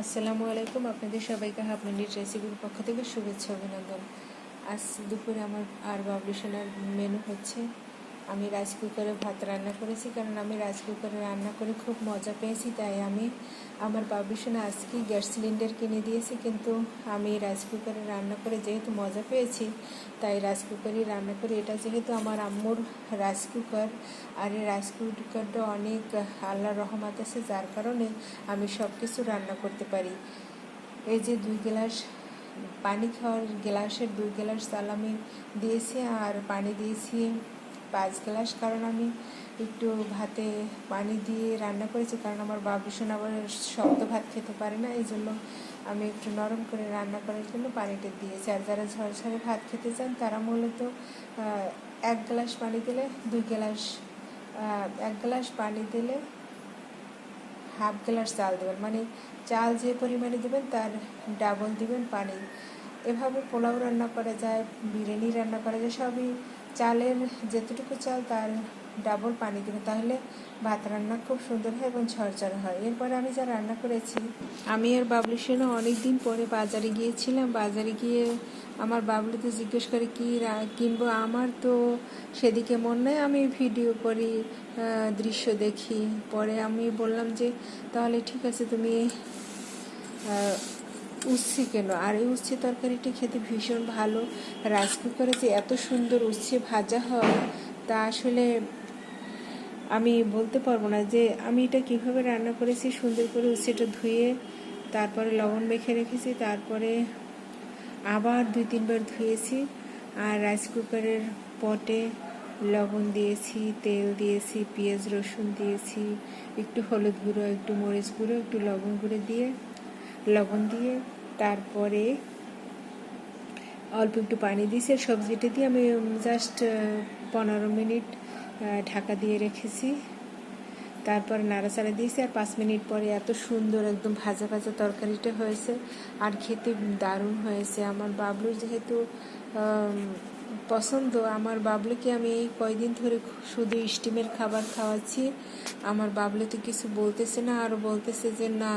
আসসালামু আলাইকুম, আপনাদের সবাইকে হাফমিনিট রেসিপির পক্ষ থেকে শুভেচ্ছা অভিনন্দন। আজ দুপুরে আমার আর বাবলিশনের মেনু হচ্ছে, আমি রাইস কুকারে ভাত রান্না করেছি, কারণ আমি রাইস কুকারে রান্না করে খুব মজা পেয়েছি। তাই আমি আমার বাবলিশনে আজকেই গ্যাস সিলিন্ডার কিনে দিয়েছি, কিন্তু আমি রাইস কুকারে রান্না করে যেহেতু মজা পেয়েছি তাই রাইস কুকারই রান্না করি। এটা যেহেতু আমার আম্মুর রাইস কুকার, আর এই রাইস কুকারটা অনেক আল্লাহর রহমত আছে, যার কারণে আমি সব কিছু রান্না করতে পারি। এই যে 2 গ্লাস পানি খাওয়ার গ্লাসের 2 গ্লাস চাল আমি দিয়েছি, আর পানি দিয়েছি 5 গ্লাস, কারণ আমি একটু ভাতে পানি দিয়ে রান্না করেছি, কারণ আমার বাবুসোনা আবার শক্ত ভাত খেতে পারে না, এই জন্য আমি একটু নরম করে রান্না করার জন্য পানিটা দিয়েছি। আর যারা ঝরঝরে ভাত খেতে চান তারা মূলত 1 গ্লাস পানি দিলে 2 গ্লাস 1 গ্লাস পানি দিলে হাফ গ্লাস চাল দেবেন, মানে চাল যে পরিমাণে দেবেন তার ডাবল দিবেন পানি। এভাবে পোলাও রান্না করা যায়, বিরিয়ানি রান্না করা যায়, সবই চালের যেতটুকু চাল তার ডাবল পানি দেবেন, তাহলে ভাত রান্না খুব সুন্দর হয় এবং ঝরঝরে হয়। এরপরে আমি যা রান্না করেছি, আমি আর বাবলু সেনা অনেক দিন পরে বাজারে গিয়েছিলাম। বাজারে গিয়ে আমার বাবলুতে জিজ্ঞেস করে কি কিনবো, আমার তো সেদিকে মন নেই, আমি ভিডিও করি, দৃশ্য দেখি। পরে আমি বললাম যে তাহলে ঠিক আছে, তুমি উচ্ছে কেন। আর এই উচ্ছে তরকারিটি খেতে ভীষণ ভালো। রাইস কুকারে যে এত সুন্দর উচ্ছে ভাজা হয় তা আসলে আমি বলতে পারবো না যে আমি এটা কীভাবে রান্না করেছি। সুন্দর করে উচ্ছেটা ধুয়ে তারপরে লবণ মেখে রেখেছি, তারপরে আবার 2-3 বার ধুয়েছি। আর রাইস কুকারের পটে লবণ দিয়েছি, তেল দিয়েছি, পেঁয়াজ রসুন দিয়েছি, একটু হলুদ গুঁড়ো, একটু মরিচ গুঁড়ো, একটু লবণ দিয়ে তারপরে অল্প একটু পানি দিয়েছি। সবজিটা দিয়ে আমি জাস্ট 15 মিনিট ঢাকা দিয়ে রেখেছি, তারপর নাড়াচাড়া দিয়েছি। আর 5 মিনিট পরে এত সুন্দর একদম ভাজা ভাজা তরকারিটা হয়েছে, আর খেতে দারুণ হয়েছে। আমার বাবলুর যেহেতু পছন্দ, আমার বাবলুকে আমি এই কয়দিন ধরে শুধু স্টিমের খাবার খাওয়াচ্ছি। আমার বাবলু তো কিছু বলতেছে না, আর বলতেছে যে না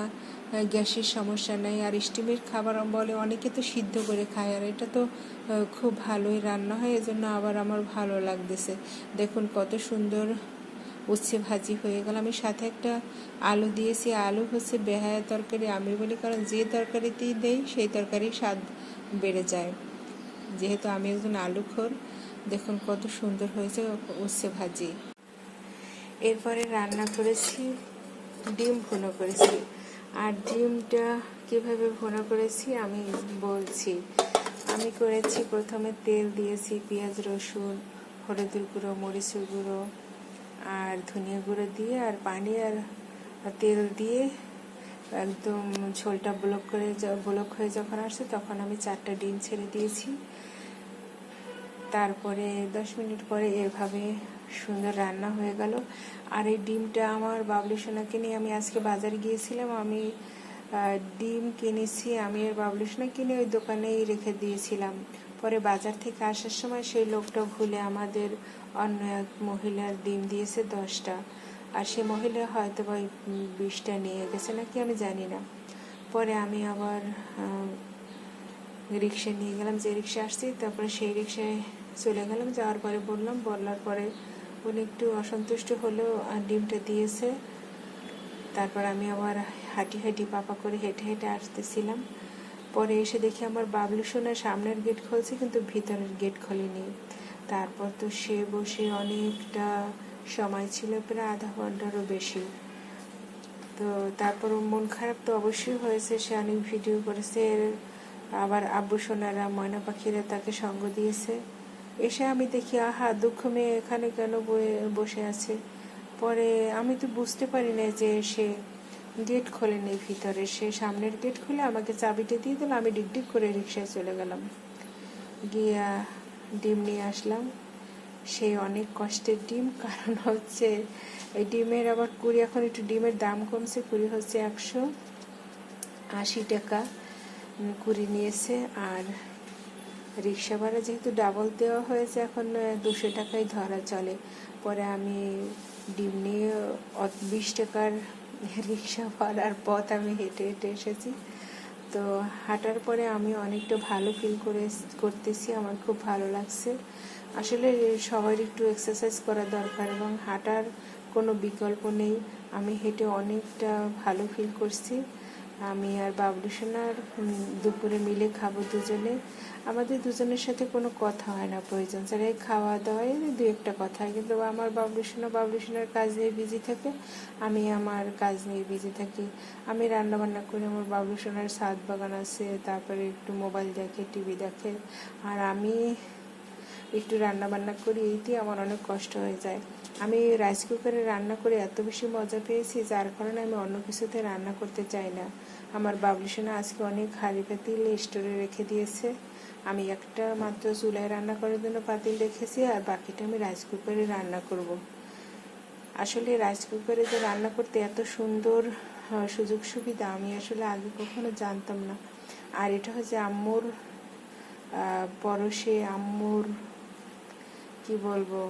গ্যাসের সমস্যা নেই। আর স্টিমের খাবার বলে অনেকে তো সিদ্ধ করে খায়, আর এটা তো খুব ভালোই রান্না হয়, এজন্য আবার আমার ভালো লাগতেছে। দেখুন কত সুন্দর উচ্ছে ভাজি হয়ে গেল। আমি সাথে একটা আলু দিয়েছি। আলু হচ্ছে বেহায়া তরকারি আমি বলি, কারণ যে তরকারিতেই দেই সেই তরকারির স্বাদ বেড়ে যায়, যেহেতু আমি একজন আলুখোর। দেখুন কত সুন্দর হয়েছে উচ্ছে ভাজি। এরপরে রান্না করেছি ডিম ভুনো করেছি। আর ডিমটা কীভাবে ভুনো করেছি আমি বলছি। আমি করেছি প্রথমে তেল দিয়েছি, পেঁয়াজ রসুন, হলুদের গুঁড়ো, মরিচের গুঁড়ো আর ধনিয়া গুঁড়ো দিয়ে, আর পানি আর তেল দিয়ে একদম ঝোলটা ব্লক হয়ে যখন আসছে তখন আমি 4টা ডিম ছেড়ে দিয়েছি। তারপরে 10 মিনিট পরে এভাবে সুন্দর রান্না হয়ে গেল। আর এই ডিমটা আমার বাবলু সোনাকে নিয়ে আমি আজকে বাজারে গিয়েছিলাম, আমি ডিম কিনেছি, আমি আর বাবলু সোনা কিনে ওই দোকানেই রেখে দিয়েছিলাম। পরে বাজার থেকে আসার সময় সেই লোকটা ভুলে আমাদের অন্য এক মহিলার ডিম দিয়েছে 10টা, আর সে মহিলা হয়তো বা 20টা নিয়ে গেছে নাকি আমি জানি না। পরে আমি আবার রিক্সা নিয়ে গেলাম, যে রিক্সা আসছি, তারপরে সেই রিক্সায় চলে গেলাম। যাওয়ার পরে বলার পরে উনি একটু অসন্তুষ্ট হলেও ডিমটা দিয়েছে। তারপর আমি আবার হাঁটি পাপা করে হেঁটে আসতেছিলাম। পরে এসে দেখি আমার বাবলু সোনা সামনের গেট খুলছে, কিন্তু ভিতরের গেট খোলেনি। তারপর তো সে বসে অনেকটা সময় ছিল, প্রায় আধা ঘন্টারও বেশি। তো তারপর মন খারাপ তো অবশ্যই হয়েছে, সে অনেক ভিডিও করেছে। আবার আব্বু সোনারা, ময়না পাখিরা তাকে সঙ্গ দিয়েছে। এসে আমি দেখি আহা দুঃখ মেয়ে এখানে কেন বসে আছে। পরে আমি তো বুঝতে পারি না যে সে গেট খোলেনি ভিতরে, সে সামনের গেট খুলে আমাকে চাবিটা দিয়ে দিল। আমি ডিগডিগ করে রিক্সায় চলে গেলাম, গিয়া ডিম নিয়ে আসলাম। সে অনেক কষ্টের ডিম, কারণ হচ্ছে এই ডিমের আবার কুড়ি, এখন একটু ডিমের দাম কমছে, কুড়ি হচ্ছে 180 টাকা কুড়ি নিয়েছে। আর রিক্সা ভাড়া যেহেতু ডাবল দেওয়া হয়েছে, এখন 200 টাকাই ধরা চলে। পরে আমি ডিম নিয়ে 20 টাকার রিক্সা ভাড়ার পথ আমি হেঁটে হেঁটে এসেছি। তো হাঁটার পরে আমি অনেকটা ভালো ফিল করতেছি, আমার খুব ভালো লাগছে। আসলে সবার একটু এক্সারসাইজ করা দরকার এবং হাঁটার কোনো বিকল্প নেই। আমি হেঁটে অনেকটা ভালো ফিল করছি। আমি আর বাবলুসোনার দুপুরে মিলে খাবো দুজনে। আমাদের দুজনের সাথে কোনো কথা হয় না, প্রয়োজন ছাড়াই খাওয়া দাওয়ায় দু একটা কথা হয়, কিন্তু আমার বাবলুসোনার কাজ নিয়ে বিজি থাকে, আমি আমার কাজ নিয়ে বিজি থাকি। আমি রান্নাবান্না করি, আমার বাবলুসোনার ছাদ বাগান আছে, তারপরে একটু মোবাইল দেখে, টিভি দেখে, আর আমি একটু রান্না বান্না করি। এইতেই আমার অনেক কষ্ট হয়ে যায়। আমি রাইস কুকারে রান্না করে এত বেশি মজা পেয়েছি, যার কারণে আমি অন্য কিছুতে রান্না করতে চাই না। আমার বাবলুসোনা আজকে অনেক হাঁড়ি পাতিল স্টোরে রেখে দিয়েছে। আমি একটা মাত্র চুলায় রান্না করার জন্য পাতিল রেখেছি, আর বাকিটা আমি রাইস কুকারে রান্না করব। আসলে রাইস কুকারে যে রান্না করতে এত সুন্দর সুযোগ সুবিধা আমি আসলে আগে কখনো জানতাম না। আর এটা হচ্ছে আম্মুর পরশে, আম্মুর কি বলবো,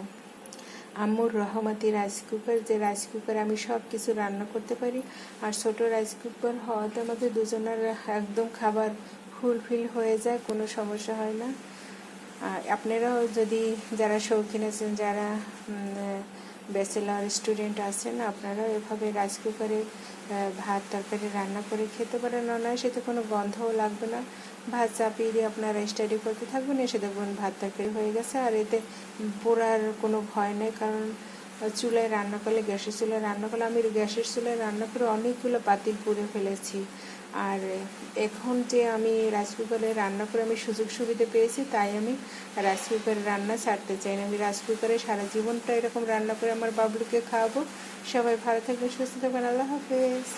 আম্মুর রহমতি রাইস কুকার, যে রাইস কুকারে আমি সব কিছু রান্না করতে পারি। আর ছোট রাইস কুকার হওয়াতে আমাদের দুজনের একদম খাবার ফুলফিল হয়ে যায়, কোনো সমস্যা হয় না। আপনারাও যদি যারা শৌখিন আছেন, যারা ব্যাচেলার স্টুডেন্ট আছেন, আপনারাও এভাবে রাইস কুকারে ভাত তরকারি রান্না করে খেতে পারেন। নয় সেতে কোনো গন্ধও লাগবে না। ভাত চাপিয়ে দিয়ে আপনারা স্টাডি করতে থাকবেন, এসে দেখবেন ভাত তরকারি হয়ে গেছে। আর এতে পোড়ার কোনো ভয় নেই, কারণ চুলায় রান্না করলে, গ্যাসের চুলায় রান্না করলে, আমি গ্যাসের চুলায় রান্না করে অনেকগুলো পাতিল পুড়ে ফেলেছি। আর এখন যে আমি রাইস কুকারে রান্না করে আমি সুযোগ সুবিধা পেয়েছি, তাই আমি রাইস কুকারে রান্না ছাড়তে চাই না। আমি রাইস কুকারে সারা জীবনটা এরকম রান্না করে আমার বাবলুকে খাওয়াবো। সবাই ভালো থাকবেন, সুস্থ থাকবেন। আল্লাহ হাফেজ।